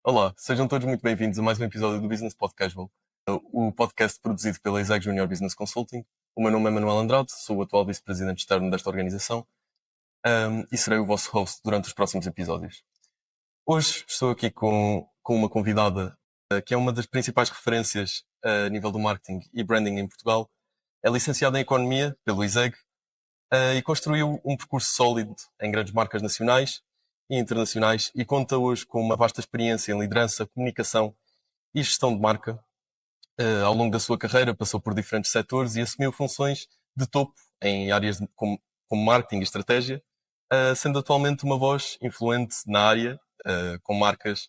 Olá, sejam todos muito bem-vindos a mais um episódio do Business Pod Casual, o podcast produzido pela Isaac Junior Business Consulting. O meu nome é Manuel Andrade, sou o atual vice-presidente externo desta organização, e serei o vosso host durante os próximos episódios. Hoje estou aqui com uma convidada que é uma das principais referências a nível do marketing e branding em Portugal. É licenciada em Economia pelo ISEG e construiu um percurso sólido em grandes marcas nacionais e internacionais e conta hoje com uma vasta experiência em liderança, comunicação e gestão de marca. Ao longo da sua carreira passou por diferentes setores e assumiu funções de topo em áreas como marketing e estratégia, sendo atualmente uma voz influente na área, com marcas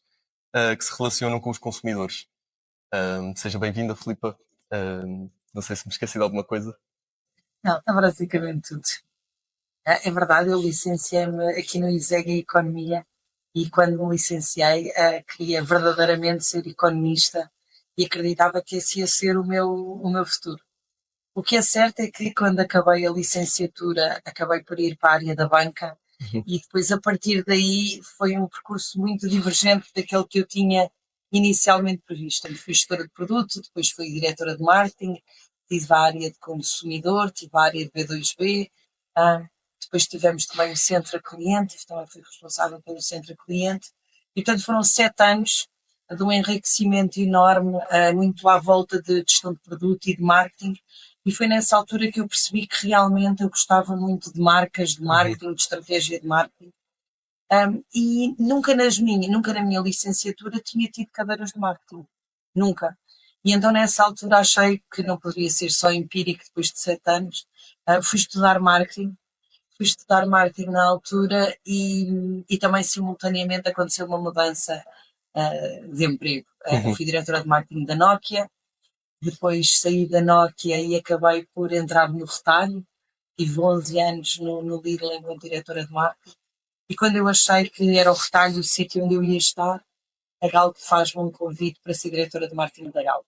que se relacionam com os consumidores. Seja bem-vinda, Filipa. Não sei se me esqueci de alguma coisa. Não, é basicamente tudo. É verdade, eu licenciei-me aqui no ISEG em Economia e quando me licenciei queria verdadeiramente ser economista e acreditava que esse ia ser o meu futuro. O que é certo é que quando acabei a licenciatura acabei por ir para a área da banca e depois a partir daí foi um percurso muito divergente daquele que eu tinha inicialmente previsto. Eu fui gestora de produto, depois fui diretora de marketing, tive a área de consumidor, tive a área de B2B, ah, depois tivemos também o centro a cliente, também fui responsável pelo centro a cliente, e portanto foram 7 anos de um enriquecimento enorme, muito à volta de gestão de produto e de marketing, e foi nessa altura que eu percebi que realmente eu gostava muito de marcas, de marketing, de estratégia de marketing. E nunca na minha licenciatura tinha tido cadeiras de marketing. Nunca. E então nessa altura achei que não poderia ser só empírico depois de 7 anos. Fui estudar marketing. Fui estudar marketing na altura e também simultaneamente aconteceu uma mudança de emprego. Fui diretora de marketing da Nokia, depois saí da Nokia e acabei por entrar no retalho. Tive 11 anos no Lidl enquanto diretora de marketing. E quando eu achei que era o retalho o sítio onde eu ia estar, a Galp faz-me um convite para ser diretora de marketing da Galp.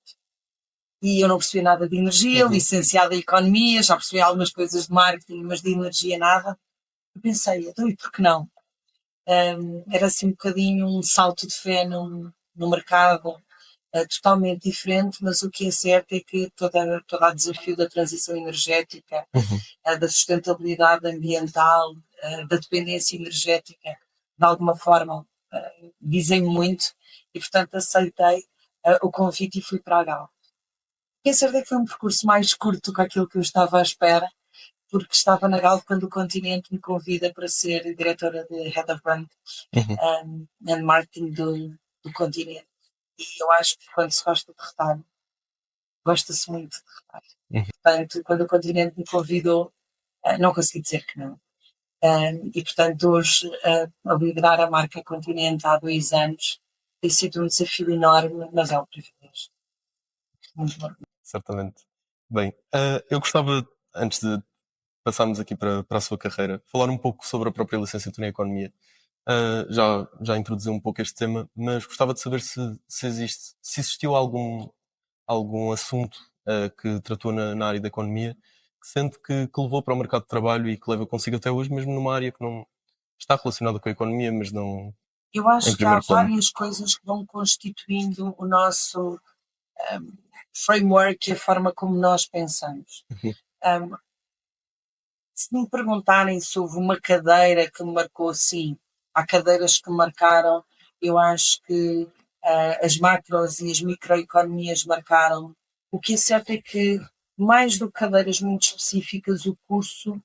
E eu não percebi nada de energia, licenciada em economia, já percebi algumas coisas de marketing, mas de energia nada. Eu pensei, então e por que não? Era assim um bocadinho um salto de fé no mercado, totalmente diferente, mas o que é certo é que todo o desafio da transição energética, da sustentabilidade ambiental, da dependência energética, de alguma forma, dizem muito, e portanto aceitei o convite e fui para a Galp. O que é certo é que foi um percurso mais curto do que aquilo que eu estava à espera, porque estava na Galp quando o Continente me convida para ser diretora de Head of Brand and Marketing do Continente. E eu acho que quando se gosta de retalho, gosta-se muito de retalho. Portanto, quando o Continente me convidou, não consegui dizer que não. E portanto, hoje, a liderar a marca Continente há 2 anos tem sido um desafio enorme, mas é um privilégio. Muito bom. Certamente. Bem, eu gostava, antes de passarmos aqui para a sua carreira, falar um pouco sobre a própria licenciatura em Economia. Já introduzi um pouco este tema, mas gostava de saber se existiu algum assunto que tratou na área da economia que sente que levou para o mercado de trabalho e que leva consigo até hoje, mesmo numa área que não está relacionada com a economia, mas não Eu em acho que há primeiro plano. várias coisas que vão constituindo o nosso framework e a forma como nós pensamos. Um, Se me perguntarem se houve uma cadeira que me marcou, sim. Há cadeiras que marcaram. Eu acho que as macros e as microeconomias marcaram. O que é certo é que, mais do que cadeiras muito específicas, o curso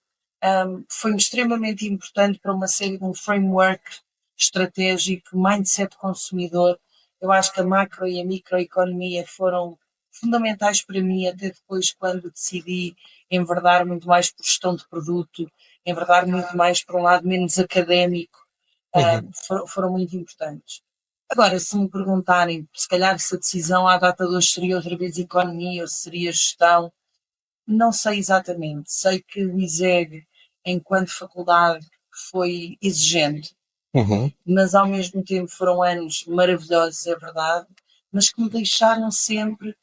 foi extremamente importante para uma série de um framework estratégico, mindset consumidor. Eu acho que a macro e a microeconomia foram fundamentais para mim, até depois quando decidi enverdar muito mais por gestão de produto, enverdar muito mais para um lado menos académico, foram muito importantes. Agora, se me perguntarem, se calhar se a decisão à data de hoje seria outra vez economia ou se seria gestão, não sei exatamente. Sei que o ISEG, enquanto faculdade, foi exigente, mas ao mesmo tempo foram anos maravilhosos, é verdade, mas que me deixaram sempre.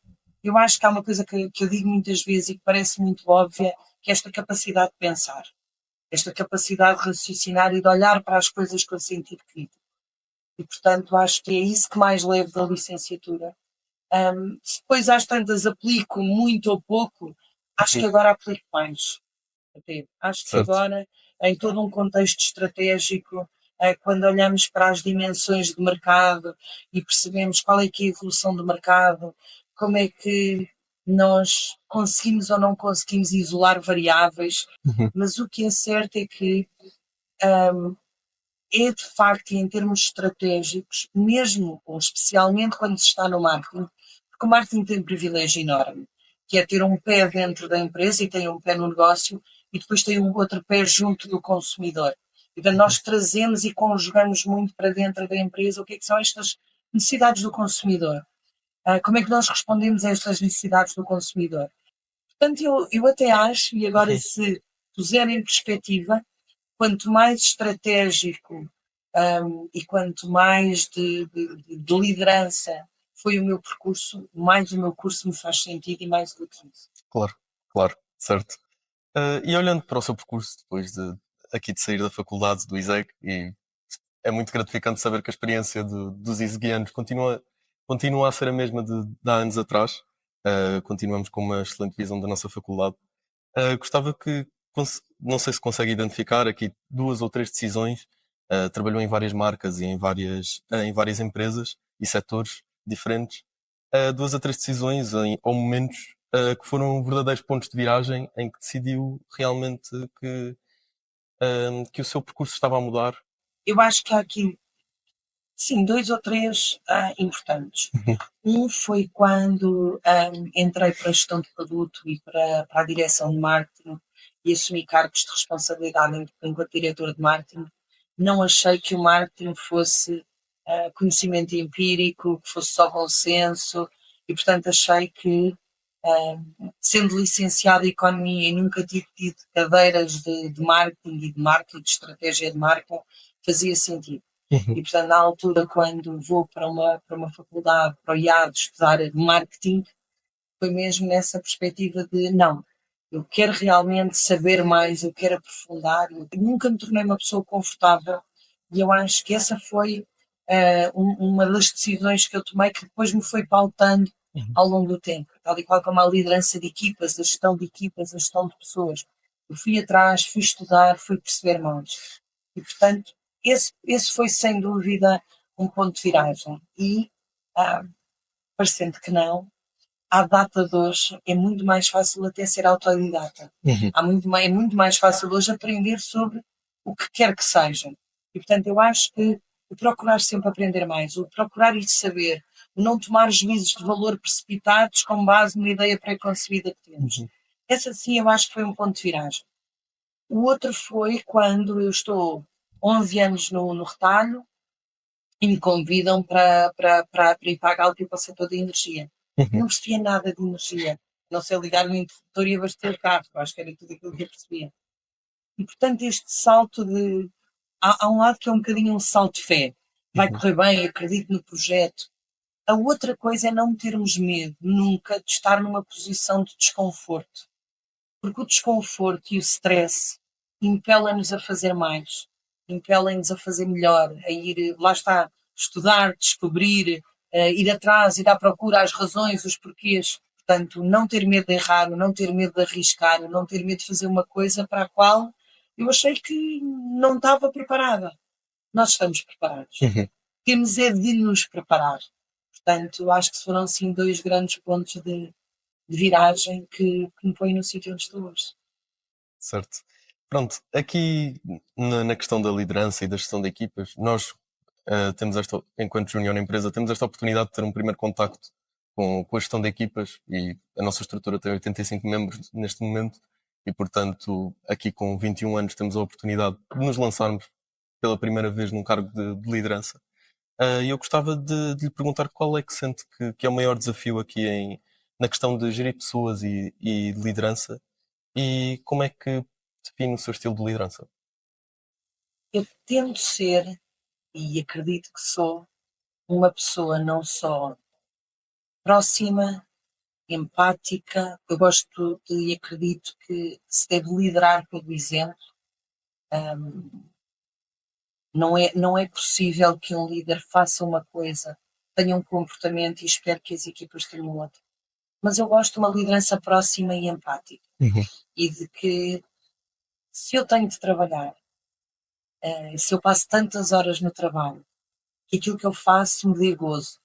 Eu acho que há uma coisa que eu digo muitas vezes e que parece muito óbvia, que é esta capacidade de pensar, esta capacidade de raciocinar e de olhar para as coisas com sentido crítico. E, portanto, acho que é isso que mais levo da licenciatura. Se depois às tantas aplico muito ou pouco, acho que Uhum. agora aplico mais. Até. Acho que Certo. agora, em todo um contexto estratégico, quando olhamos para as dimensões de mercado e percebemos qual é que é a evolução do mercado, como é que nós conseguimos ou não conseguimos isolar variáveis, Uhum. mas o que é certo é que é de facto em termos estratégicos, mesmo ou especialmente quando se está no marketing, porque o marketing tem um privilégio enorme, que é ter um pé dentro da empresa e tem um pé no negócio e depois tem um outro pé junto do consumidor. Então Uhum. nós trazemos e conjugamos muito para dentro da empresa o que é que são estas necessidades do consumidor. Como é que nós respondemos a estas necessidades do consumidor? Portanto, eu até acho, e agora Uhum. se puser em perspectiva, quanto mais estratégico e quanto mais de liderança foi o meu percurso, mais o meu curso me faz sentido e mais do que isso. Claro, claro, certo. E olhando para o seu percurso depois aqui de sair da faculdade do ISEG, e é muito gratificante saber que a experiência dos iseguianos continua a ser a mesma de há anos atrás. Continuamos com uma excelente visão da nossa faculdade. Gostava que, não sei se consegue identificar aqui duas ou três decisões. Trabalhou em várias marcas e em várias empresas e setores diferentes. Duas ou três decisões ou momentos que foram verdadeiros pontos de viragem em que decidiu realmente que o seu percurso estava a mudar. Eu acho que há aqui, sim, dois ou três importantes. Uhum. Um foi quando entrei para a gestão de produto e para a direção de marketing e assumi cargos de responsabilidade enquanto diretor de marketing. Não achei que o marketing fosse conhecimento empírico, que fosse só bom senso, e portanto achei que, sendo licenciado em Economia e nunca tive tido cadeiras de marketing e de estratégia de marketing, fazia sentido. E, Uhum. portanto, na altura, quando vou para uma faculdade, para o IAD, estudar marketing, foi mesmo nessa perspectiva de não, eu quero realmente saber mais, eu quero aprofundar. Eu nunca me tornei uma pessoa confortável e eu acho que essa foi uma das decisões que eu tomei que depois me foi pautando Uhum. ao longo do tempo, tal e qual como a liderança de equipas, a gestão de equipas, a gestão de pessoas. Eu fui atrás, fui estudar, fui perceber mais. E, portanto, esse foi sem dúvida um ponto de viragem. E, ah, parecendo que não, à data de hoje é muito mais fácil até ser autodidata. Uhum. É muito mais fácil hoje aprender sobre o que quer que seja. E, portanto, eu acho que o procurar sempre aprender mais, o procurar e saber, o não tomar juízos de valor precipitados com base numa ideia pré-concebida que temos. Uhum. Essa sim eu acho que foi um ponto de viragem. O outro foi quando eu estou 11 anos no retalho e me convidam para ir para a Galp e para o setor da energia. Eu Uhum. não percebia nada de energia. Não sei ligar no interruptor e abastecer o carro. Acho que era tudo aquilo que eu percebia. E, portanto, este salto de... Há um lado que é um bocadinho um salto de fé. Vai Uhum. correr bem, acredito no projeto. A outra coisa é não termos medo, nunca, de estar numa posição de desconforto. Porque o desconforto e o stress impelem-nos a fazer mais, impelem-nos a fazer melhor, a ir, lá está, estudar, descobrir, ir atrás, ir à procura, as razões, os porquês. Portanto, não ter medo de errar, não ter medo de arriscar, não ter medo de fazer uma coisa para a qual eu achei que não estava preparada. Nós estamos preparados. Uhum. Temos é de nos preparar. Portanto, acho que foram sim dois grandes pontos de viragem que me põem no sítio onde estou hoje. Certo. Pronto, aqui na questão da liderança e da gestão de equipas, nós temos enquanto júnior na empresa, temos esta oportunidade de ter um primeiro contacto com a gestão de equipas e a nossa estrutura tem 85 membros neste momento e, portanto, aqui com 21 anos temos a oportunidade de nos lançarmos pela primeira vez num cargo de liderança. E eu gostava de lhe perguntar qual é que sente que é o maior desafio aqui na questão de gerir pessoas e de liderança e como é que define o seu estilo de liderança? Eu tento ser, e acredito que sou, uma pessoa não só próxima, empática, eu gosto e acredito que se deve liderar pelo exemplo. Não é possível que um líder faça uma coisa, tenha um comportamento e espere que as equipas tenham outro. Mas eu gosto de uma liderança próxima e empática. Uhum. E de que, se eu tenho de trabalhar, se eu passo tantas horas no trabalho, que aquilo que eu faço me dê gozo,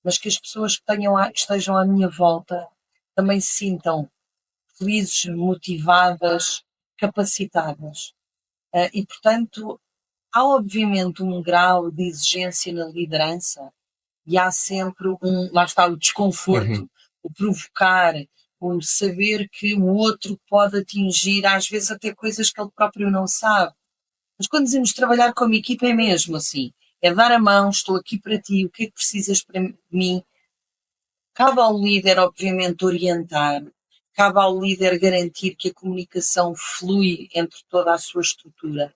mas que as pessoas que estejam à minha volta também se sintam felizes, motivadas, capacitadas. E, portanto, há obviamente um grau de exigência na liderança e há sempre lá está, o desconforto, Uhum. o provocar, o saber que o outro pode atingir, às vezes até coisas que ele próprio não sabe. Mas quando dizemos trabalhar como equipa é mesmo assim, é dar a mão, estou aqui para ti, o que é que precisas para mim? Cabe ao líder, obviamente, orientar, cabe ao líder garantir que a comunicação flui entre toda a sua estrutura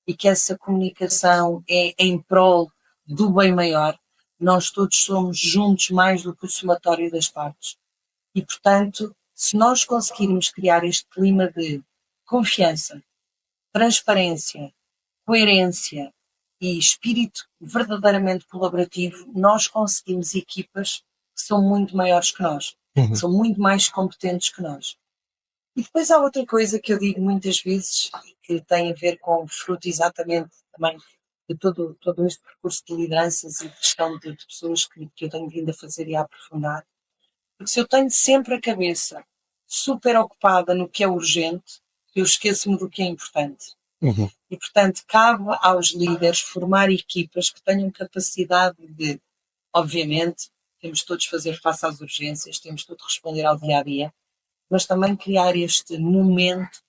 e que essa comunicação é em prol do bem maior. Nós todos somos juntos mais do que o somatório das partes. E, portanto, se nós conseguirmos criar este clima de confiança, transparência, coerência e espírito verdadeiramente colaborativo, nós conseguimos equipas que são muito maiores que nós, que Uhum. são muito mais competentes que nós. E depois há outra coisa que eu digo muitas vezes, que tem a ver com fruto exatamente também de todo este percurso de lideranças e de gestão de pessoas que eu tenho vindo a fazer e a aprofundar. Porque se eu tenho sempre a cabeça super ocupada no que é urgente, eu esqueço-me do que é importante. Uhum. E, portanto, cabe aos líderes formar equipas que tenham capacidade de, obviamente, temos todos fazer face às urgências, temos todos responder ao dia a dia, mas também criar este momento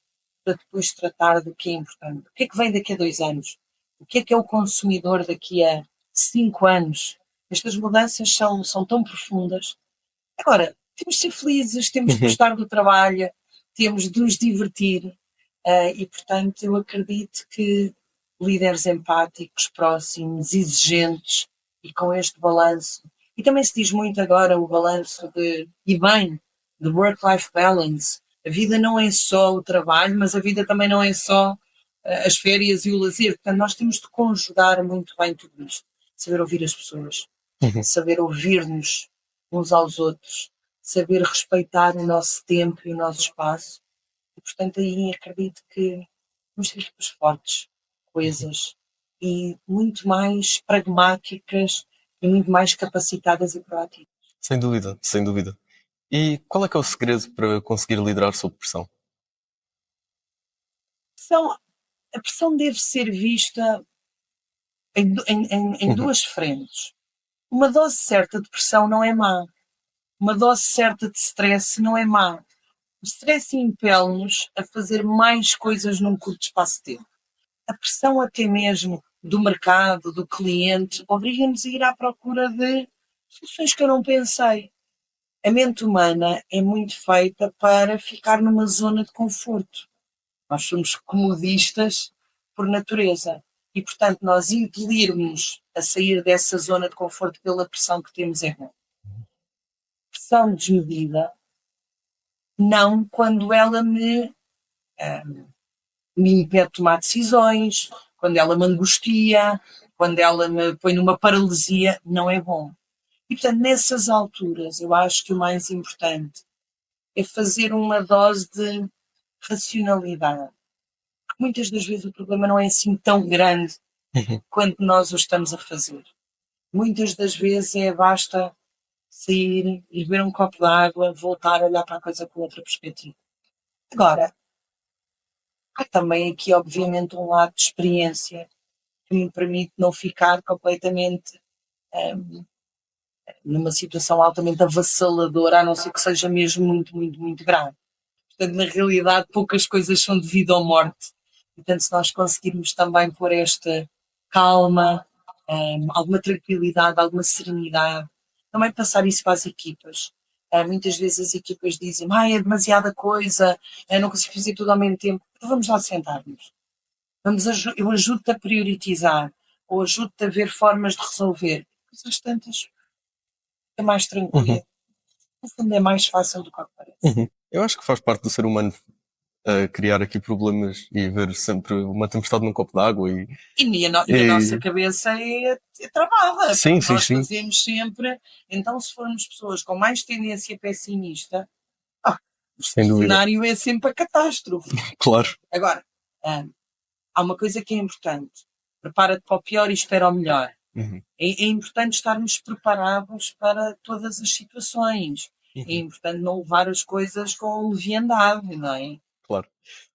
para depois tratar do que é importante. O que é que vem daqui a 2 anos? O que é o consumidor daqui a 5 anos? Estas mudanças são tão profundas. Agora, temos de ser felizes, temos de Uhum. gostar do trabalho, temos de nos divertir. E, portanto, eu acredito que líderes empáticos, próximos, exigentes e com este balanço, e também se diz muito agora o balanço e bem, de work-life balance. A vida não é só o trabalho, mas a vida também não é só as férias e o lazer. Portanto, nós temos de conjugar muito bem tudo isto. Saber ouvir as pessoas, Uhum. saber ouvir-nos uns aos outros, saber respeitar o nosso tempo e o nosso espaço. E, portanto, aí acredito que vamos ter equipas fortes, coesas e muito mais pragmáticas e muito mais capacitadas e proativas. Sem dúvida, sem dúvida. E qual é que é o segredo para conseguir liderar sob pressão? Então, a pressão deve ser vista em Uhum. duas frentes. Uma dose certa de pressão não é má. Uma dose certa de stress não é má. O stress impele-nos a fazer mais coisas num curto espaço de tempo. A pressão até mesmo do mercado, do cliente, obriga-nos a ir à procura de soluções que eu não pensei. A mente humana é muito feita para ficar numa zona de conforto. Nós somos comodistas por natureza. E, portanto, nós impelirmos a sair dessa zona de conforto pela pressão que temos é bom. Pressão desmedida, não quando ela me impede de tomar decisões, quando ela me angustia, quando ela me põe numa paralisia, não é bom. E, portanto, nessas alturas, eu acho que o mais importante é fazer uma dose de racionalidade. Porque muitas das vezes o problema não é assim tão grande Uhum. quanto nós o estamos a fazer. Muitas das vezes basta sair, ir beber um copo de água, voltar a olhar para a coisa com outra perspectiva. Agora, há também aqui, obviamente, um lado de experiência que me permite não ficar completamente um, numa situação altamente avassaladora, a não ser que seja mesmo muito, muito, muito grave. Portanto, na realidade, poucas coisas são de vida ou morte. Portanto, se nós conseguirmos também pôr esta calma, alguma tranquilidade, alguma serenidade, também passar isso para as equipas. Muitas vezes as equipas dizem, é demasiada coisa, não consigo fazer tudo ao mesmo tempo. Então vamos lá sentar-nos. Eu ajudo-te a priorizar, ou ajudo-te a ver formas de resolver. Mas às tantas, é mais Uhum. tranquilo. No fundo, é mais fácil do que parece. Uhum. Eu acho que faz parte do ser humano a criar aqui problemas e ver sempre uma tempestade num copo d'água E a nossa e... cabeça é travada, Sim, porque sim, nós sim, fazemos sempre. Então, se formos pessoas com mais tendência pessimista, ah, o sem dúvida. cenário é sempre a catástrofe. Claro. Agora, ah, há uma coisa que é importante: prepara-te para o pior e espera o melhor. Uhum, É importante estarmos preparados para todas as situações. É uhum, importante não levar as coisas com leviandade, não é? claro.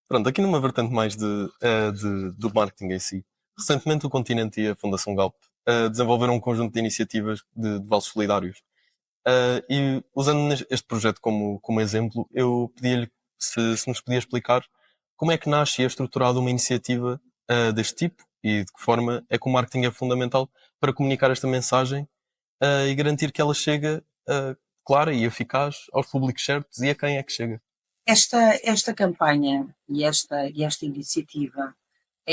Pronto, aqui numa vertente mais do marketing em si. Recentemente o Continente e a Fundação Galp desenvolveram um conjunto de iniciativas de vales solidários. E usando este projeto como exemplo, eu pedia-lhe se nos podia explicar como é que nasce e é estruturada uma iniciativa deste tipo e de que forma é que o marketing é fundamental para comunicar esta mensagem e garantir que ela chega clara e eficaz aos públicos certos e a quem é que chega. Esta campanha e esta iniciativa,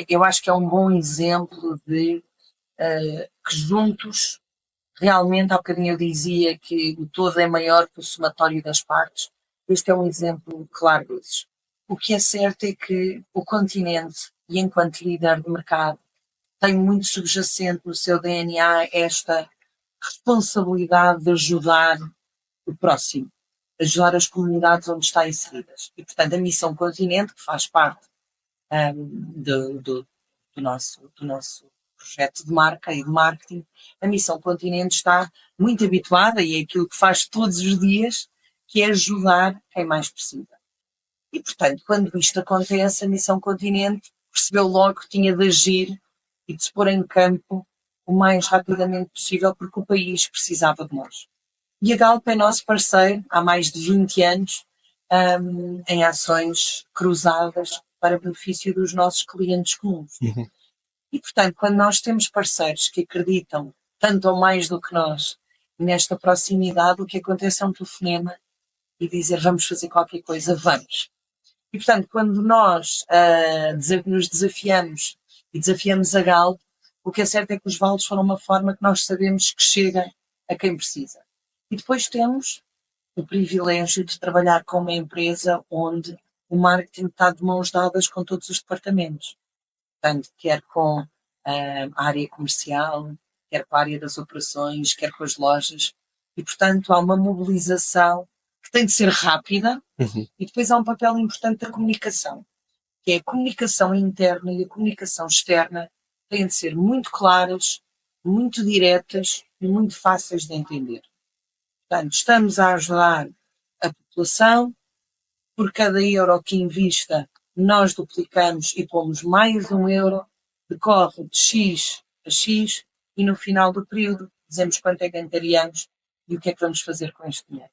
eu acho que é um bom exemplo de que juntos, realmente, há bocadinho eu dizia que o todo é maior que o somatório das partes. Este é um exemplo claro desses. O que é certo é que o continente, e enquanto líder de mercado, tem muito subjacente no seu DNA esta responsabilidade de ajudar o próximo, ajudar as comunidades onde está inseridas. E, portanto, a Missão Continente, que faz parte do nosso projeto de marca e de marketing, a Missão Continente está muito habituada, e é aquilo que faz todos os dias, que é ajudar quem mais precisa. E, portanto, quando isto acontece, a Missão Continente percebeu logo que tinha de agir e de se pôr em campo o mais rapidamente possível, porque o país precisava de nós. E a Galp é nosso parceiro há mais de 20 anos, em ações cruzadas para benefício dos nossos clientes comuns. Uhum, E, portanto, quando nós temos parceiros que acreditam, tanto ou mais do que nós, nesta proximidade, o que acontece é um telefonema e dizer vamos fazer qualquer coisa, vamos. E, portanto, quando nós nos desafiamos e desafiamos a Galp, o que é certo é que os vales foram uma forma que nós sabemos que chega a quem precisa. E depois temos o privilégio de trabalhar com uma empresa onde o marketing está de mãos dadas com todos os departamentos. Portanto, quer com a área comercial, quer com a área das operações, quer com as lojas. E, portanto, há uma mobilização que tem de ser rápida uhum, e depois há um papel importante da comunicação, que é a comunicação interna e a comunicação externa têm de ser muito claras, muito diretas e muito fáceis de entender. Portanto, estamos a ajudar a população, por cada euro que invista, nós duplicamos e pomos mais um euro, decorre de X a X e no final do período dizemos quanto é que angariamos e o que é que vamos fazer com este dinheiro.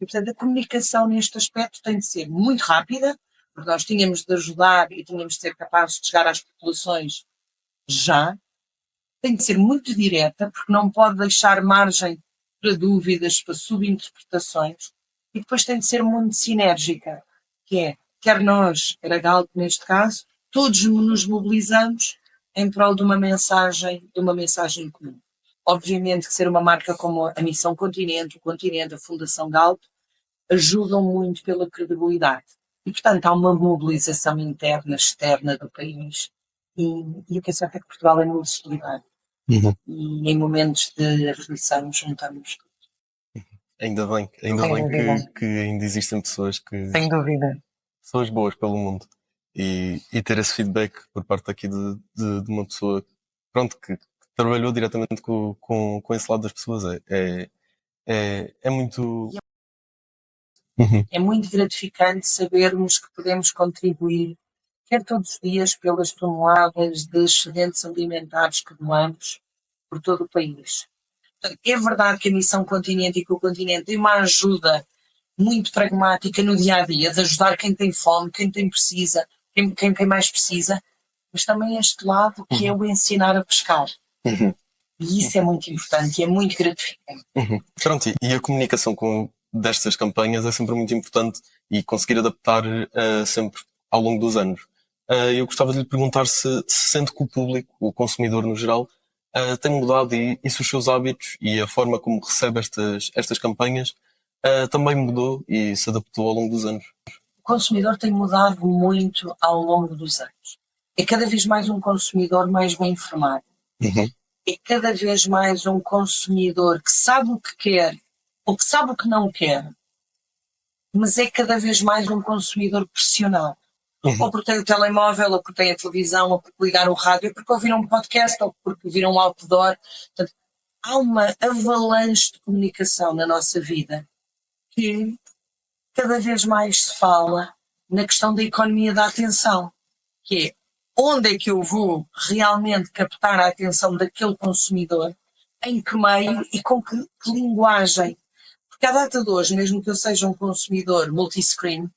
E, portanto, a comunicação neste aspecto tem de ser muito rápida, porque nós tínhamos de ajudar e tínhamos de ser capazes de chegar às populações já. Tem de ser muito direta, porque não pode deixar margem para dúvidas, para subinterpretações. E depois tem de ser muito sinérgica, que é, quer nós, quer a Galp neste caso, todos nos mobilizamos em prol de uma mensagem comum. Obviamente que ser uma marca como a Missão Continente, o Continente, a Fundação Galp, ajudam muito pela credibilidade. E, portanto, há uma mobilização interna, externa do país. E o que é certo é que Portugal é muito solidário. uhum. E em momentos de aflição juntamos tudo. Ainda Sem bem dúvida. que ainda existem Sem dúvida. pessoas boas pelo mundo e ter esse feedback por parte aqui de uma pessoa pronto, que trabalhou diretamente com esse lado das pessoas é muito. Uhum, É muito gratificante sabermos que podemos contribuir, quer todos os dias, pelas toneladas de excedentes alimentares que doamos por todo o país. Portanto, é verdade que a Missão Continente e que o Continente tem uma ajuda muito pragmática no dia a dia, de ajudar quem tem fome, quem tem precisa, quem mais precisa, mas também este lado que é uhum, o ensinar a pescar. uhum, E isso é muito importante e é muito gratificante. uhum. Pronto, e a comunicação destas campanhas é sempre muito importante e conseguir adaptar sempre ao longo dos anos. Eu gostava de lhe perguntar se sente que o público, o consumidor no geral, tem mudado e se os seus hábitos e a forma como recebe estas campanhas também mudou e se adaptou ao longo dos anos. consumidor tem mudado muito ao longo dos anos. É cada vez mais um consumidor mais bem informado. Uhum. É cada vez mais um consumidor que sabe o que quer ou que sabe o que não quer, mas é cada vez mais um consumidor pressionado. Ou porque tem o telemóvel, ou porque tem a televisão, ou porque ligaram o rádio, ou porque ouviram um podcast, ou porque viram um outdoor. Portanto, há uma avalanche de comunicação na nossa vida que cada vez mais se fala na questão da economia da atenção, que é onde é que eu vou realmente captar a atenção daquele consumidor, em que meio e com que linguagem. Porque à data de hoje, mesmo que eu seja um consumidor multiscreen,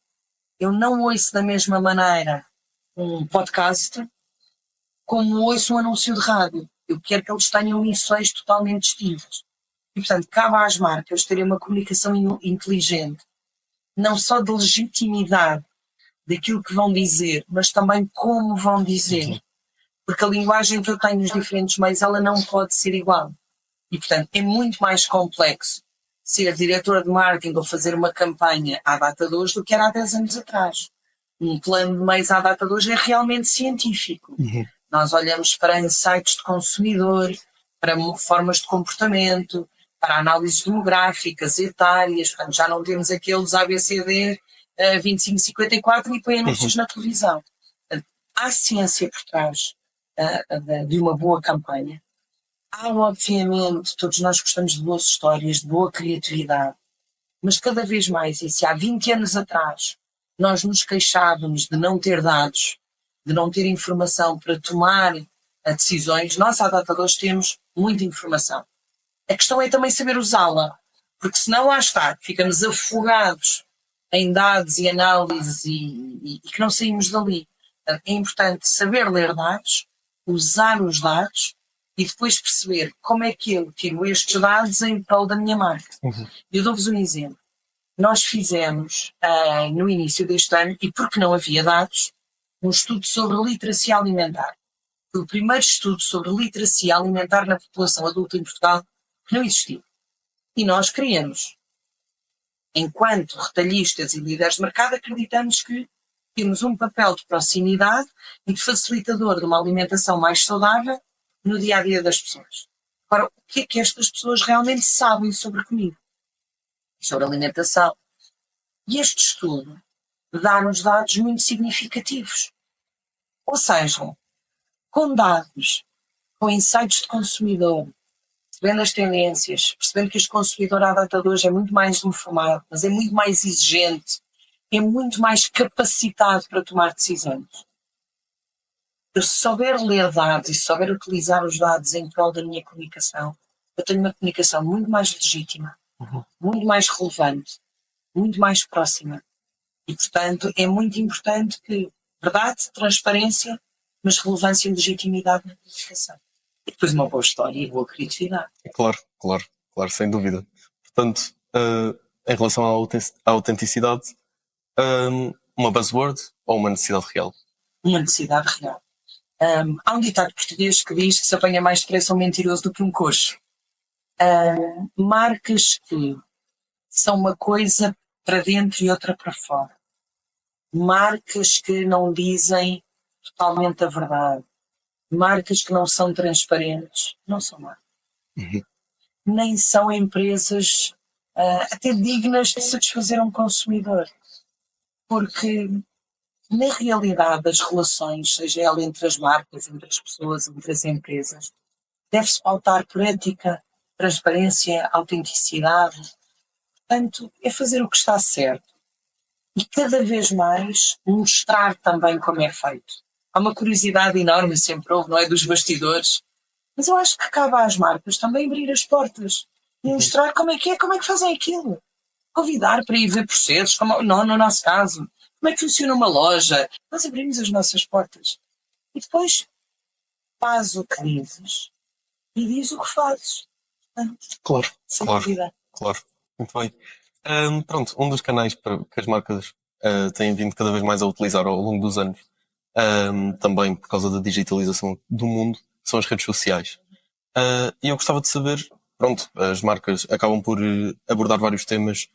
eu não ouço da mesma maneira um podcast como ouço um anúncio de rádio. Eu quero que eles tenham missões totalmente distintas. E, portanto, cabe às marcas terem uma comunicação inteligente, não só de legitimidade daquilo que vão dizer, mas também como vão dizer. Porque a linguagem que eu tenho nos diferentes meios, ela não pode ser igual. E, portanto, é muito mais complexo ser diretor de marketing ou fazer uma campanha à data de hoje do que era há 10 anos atrás. Um plano de meios à data de hoje é realmente científico. Nós olhamos para insights de consumidor, para formas de comportamento, para análises demográficas, etárias, portanto, já não temos aqueles ABCD 2554 e põe anúncios na televisão. Portanto, há ciência por trás de uma boa campanha. Há, obviamente, todos nós gostamos de boas histórias, de boa criatividade, mas cada vez mais, e se há 20 anos atrás nós nos queixávamos de não ter dados, de não ter informação para tomar decisões, nós à data de hoje temos muita informação. A questão é também saber usá-la, porque senão lá está, ficamos afogados em dados e análises e que não saímos dali. É importante saber ler dados, usar os dados e depois perceber como é que eu tiro estes dados em prol da minha marca. Eu dou-vos um exemplo. Nós fizemos, no início deste ano, e porque não havia dados, um estudo sobre literacia alimentar. Foi o primeiro estudo sobre literacia alimentar na população adulta em Portugal que não existia. E nós queríamos, enquanto retalhistas e líderes de mercado, acreditamos que temos um papel de proximidade e de facilitador de uma alimentação mais saudável no dia-a-dia das pessoas. Agora, o que é que estas pessoas realmente sabem sobre comida? Sobre alimentação. E este estudo dá-nos dados muito significativos. Ou seja, com dados, com insights de consumidor, percebendo as tendências, percebendo que este consumidor à data de hoje é muito mais informado, mas é muito mais exigente, é muito mais capacitado para tomar decisões. Eu, se souber ler dados e se souber utilizar os dados em prol da minha comunicação, eu tenho uma comunicação muito mais legítima, muito mais relevante, muito mais próxima. E, portanto, é muito importante que verdade, transparência, mas relevância e legitimidade na comunicação. E depois uma boa história e boa criatividade. Claro, sem dúvida. Portanto, em relação à autenticidade, uma buzzword ou uma necessidade real? Uma necessidade real. Há um ditado português que diz que se apanha mais depressa um mentiroso do que um coxo. Marcas que são uma coisa para dentro e outra para fora. Marcas que não dizem totalmente a verdade. Marcas que não são transparentes. Não são marcas. Nem são empresas até dignas de satisfazer um consumidor. Porque na realidade das relações, seja ela entre as marcas, entre as pessoas, entre as empresas, deve-se pautar por ética, transparência, autenticidade. Portanto, é fazer o que está certo. E cada vez mais mostrar também como é feito. Há uma curiosidade enorme, sempre houve, não é, dos bastidores. Mas eu acho que cabe às marcas também abrir as portas e mostrar como é que fazem aquilo. Convidar para ir ver processos, como não, no nosso caso. Como é que funciona uma loja? Nós abrimos as nossas portas. E depois faz o que dizes e diz o que fazes. Claro. Muito bem. Pronto, um dos canais que as marcas têm vindo cada vez mais a utilizar ao longo dos anos, também por causa da digitalização do mundo, são as redes sociais. E eu gostava de saber, pronto, as marcas acabam por abordar vários temas,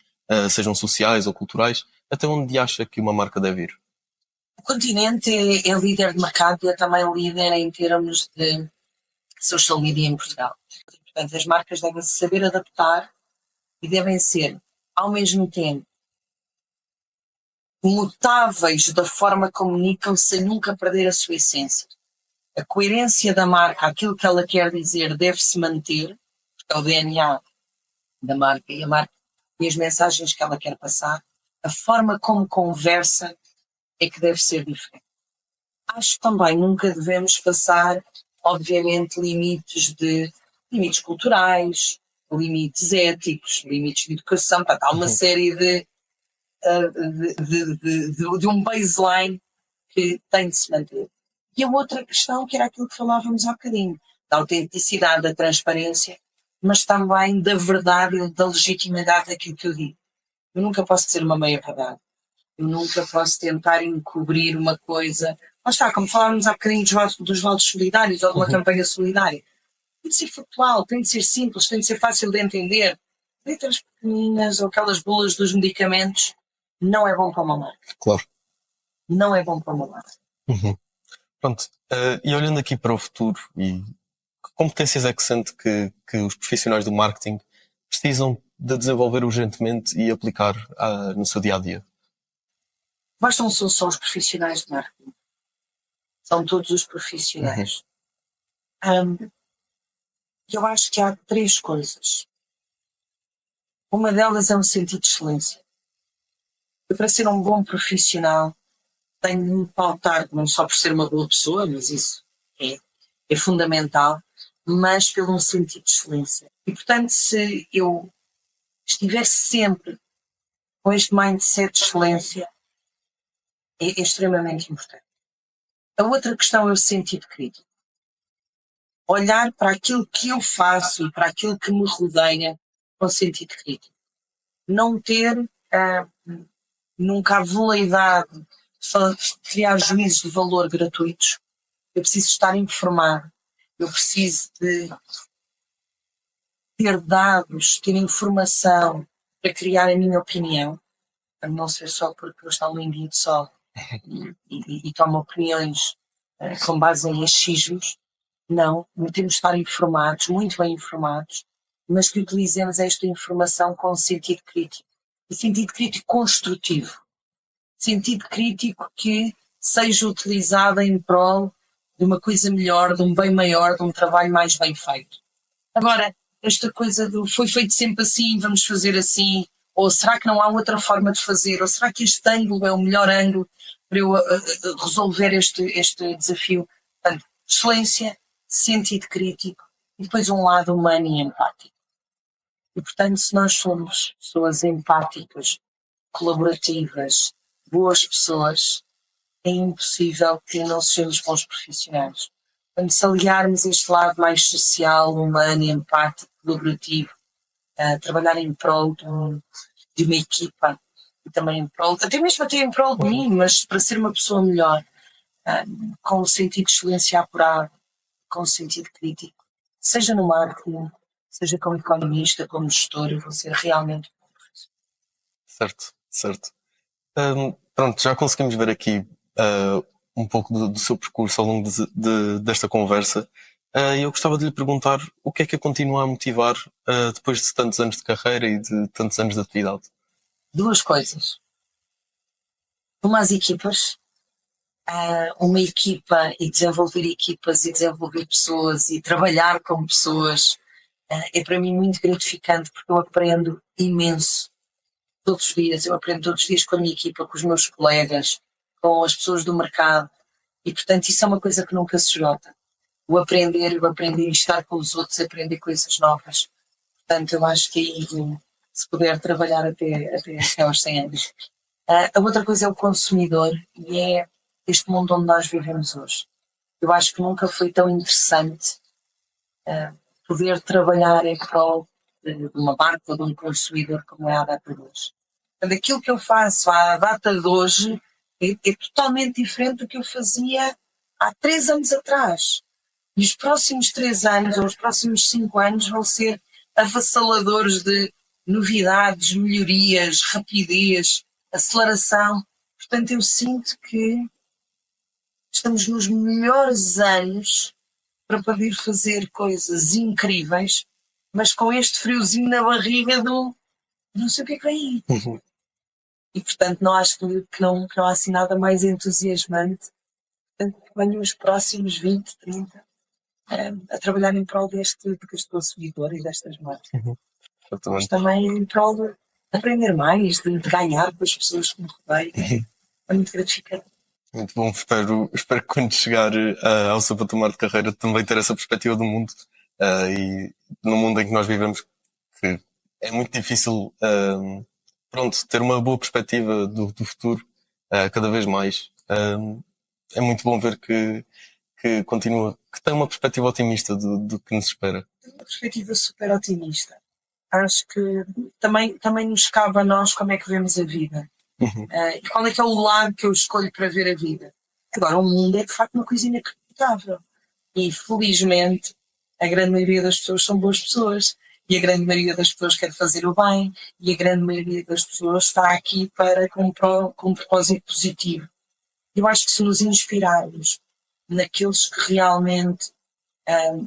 sejam sociais ou culturais, até onde acha que uma marca deve ir? O Continente é líder de mercado e é também líder em termos de social media em Portugal. Portanto, as marcas devem se saber adaptar e devem ser, ao mesmo tempo, mutáveis da forma como comunicam sem nunca perder a sua essência. A coerência da marca, aquilo que ela quer dizer, deve-se manter, porque é o DNA da marca e as mensagens que ela quer passar. A forma como conversa é que deve ser diferente. Acho que também nunca devemos passar, obviamente, limites culturais, limites éticos, limites de educação. Portanto, há uma série de um baseline que tem de se manter. E a outra questão, que era aquilo que falávamos há bocadinho, da autenticidade, da transparência, mas também da verdade e da legitimidade daquilo que eu digo. Eu nunca posso dizer uma meia-verdade. Eu nunca posso tentar encobrir uma coisa. Lá está, como falávamos há bocadinho dos votos solidários ou de uma campanha solidária. Tem de ser factual, tem de ser simples, tem de ser fácil de entender. Letras pequeninas ou aquelas bulas dos medicamentos não é bom para uma marca. Claro. Não é bom para uma marca. Pronto. E olhando aqui para o futuro, e que competências é que sente que os profissionais do marketing precisam de desenvolver urgentemente e aplicar no seu dia a dia? Mas não são só os profissionais de marketing. São todos os profissionais. Eu acho que há 3 coisas. Uma delas é um sentido de excelência. E para ser um bom profissional, tenho de me pautar, não só por ser uma boa pessoa, mas isso é fundamental, mas pelo um sentido de excelência. E, portanto, se eu estiver sempre com este mindset de excelência, é extremamente importante. A outra questão é o sentido crítico. Olhar para aquilo que eu faço e para aquilo que me rodeia com sentido crítico. Não ter nunca a veleidade de criar juízos de valor gratuitos. Eu preciso estar informado. Eu preciso de ter dados, ter informação para criar a minha opinião. Para não ser só porque eu estou no de sol e tomo opiniões com base em achismos. Não, temos de estar informados, muito bem informados, mas que utilizemos esta informação com sentido crítico. E sentido crítico construtivo. Sentido crítico que seja utilizado em prol de uma coisa melhor, de um bem maior, de um trabalho mais bem feito. Agora, esta coisa do foi feito sempre assim, vamos fazer assim, ou será que não há outra forma de fazer, ou será que este ângulo é o melhor ângulo para eu resolver este desafio? Portanto, excelência, sentido crítico e depois um lado humano e empático. E, portanto, se nós somos pessoas empáticas, colaborativas, boas pessoas, é impossível que não sejamos bons profissionais. Portanto, se aliarmos este lado mais social, humano, empático, colaborativo, trabalhar em prol de uma equipa e também em prol, até em prol de mim, mas para ser uma pessoa melhor, com o sentido de excelência apurado, com o sentido crítico, seja no marketing, seja como economista, como gestor, eu vou ser realmente bom profissional. Certo, certo. Pronto, já conseguimos ver aqui um pouco do seu percurso ao longo desta conversa. E eu gostava de lhe perguntar o que é que a continua a motivar depois de tantos anos de carreira e de tantos anos de atividade? 2 coisas. As equipas, uma equipa e desenvolver equipas e desenvolver pessoas e trabalhar com pessoas é para mim muito gratificante porque eu aprendo imenso todos os dias. Eu aprendo todos os dias com a minha equipa, com os meus colegas, com as pessoas do mercado e, portanto, isso é uma coisa que nunca se esgota. O aprender e estar com os outros, aprender coisas novas. Portanto, eu acho que se puder trabalhar até aos 100 anos. A outra coisa é o consumidor e é este mundo onde nós vivemos hoje. Eu acho que nunca foi tão interessante poder trabalhar em prol de uma marca ou de um consumidor como é a data de hoje. Portanto, aquilo que eu faço à data de hoje é totalmente diferente do que eu fazia há 3 anos atrás. E os próximos 3 anos ou os próximos 5 anos vão ser avassaladores de novidades, melhorias, rapidez. aceleração. Portanto, eu sinto que estamos nos melhores anos para poder fazer coisas incríveis, mas com este friozinho na barriga do não sei o que é que vem aí. E, portanto, não acho que não há assim nada mais entusiasmante. Portanto, venho os próximos 20, 30 a trabalhar em prol de que estou seguidor e destas marcas. Mas também em prol de aprender mais, de ganhar com as pessoas que me rodeiam. É muito gratificante. Muito bom, espero que quando chegar ao seu patamar de carreira também ter essa perspectiva do mundo e no mundo em que nós vivemos, que é muito difícil pronto, ter uma boa perspectiva do futuro cada vez mais. É muito bom ver que continua, que tem uma perspectiva otimista do que nos espera. Tenho uma perspectiva super otimista. Acho que também nos cabe a nós como é que vemos a vida. E qual é que é o lado que eu escolho para ver a vida. Agora, o mundo é de facto uma coisa inacreditável. E felizmente a grande maioria das pessoas são boas pessoas. E a grande maioria das pessoas quer fazer o bem. E a grande maioria das pessoas está aqui com um propósito positivo. Eu acho que se nos inspirarmos naqueles que realmente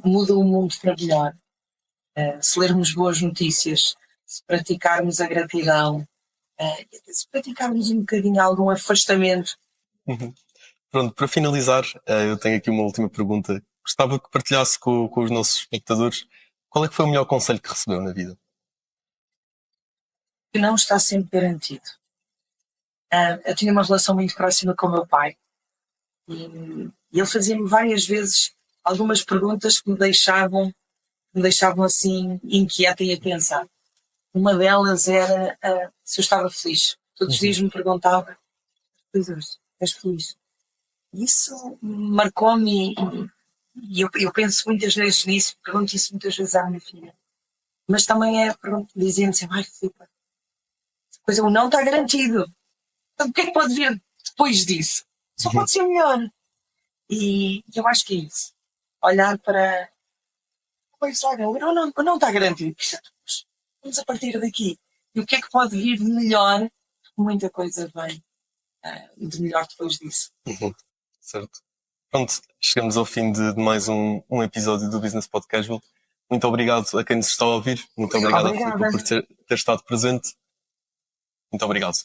mudam o mundo para melhor, se lermos boas notícias, se praticarmos a gratidão, se praticarmos um bocadinho algum afastamento. Pronto, para finalizar, eu tenho aqui uma última pergunta. Gostava que partilhasse com os nossos espectadores qual é que foi o melhor conselho que recebeu na vida? Que não está sempre garantido. Eu tinha uma relação muito próxima com o meu pai e ele fazia-me várias vezes algumas perguntas que me deixavam assim inquieta e a pensar. Uma delas era se eu estava feliz. Todos os dias me perguntava: feliz hoje? És feliz? Isso marcou-me e eu penso muitas vezes nisso, pergunto isso muitas vezes à minha filha. Mas também dizendo assim: ai, Filipe, pois o não está garantido. Então o que é que pode vir depois disso? Só pode ser melhor. E eu acho que é isso. Olhar para. Pois olha, o não está garantido. Vamos a partir daqui. E o que é que pode vir de melhor? Muita coisa vem de melhor depois disso. Certo. Pronto, chegamos ao fim de mais um episódio do Business Podcast. Muito obrigado a quem nos está a ouvir. Muito obrigado a Filipe por ter estado presente. Muito obrigado.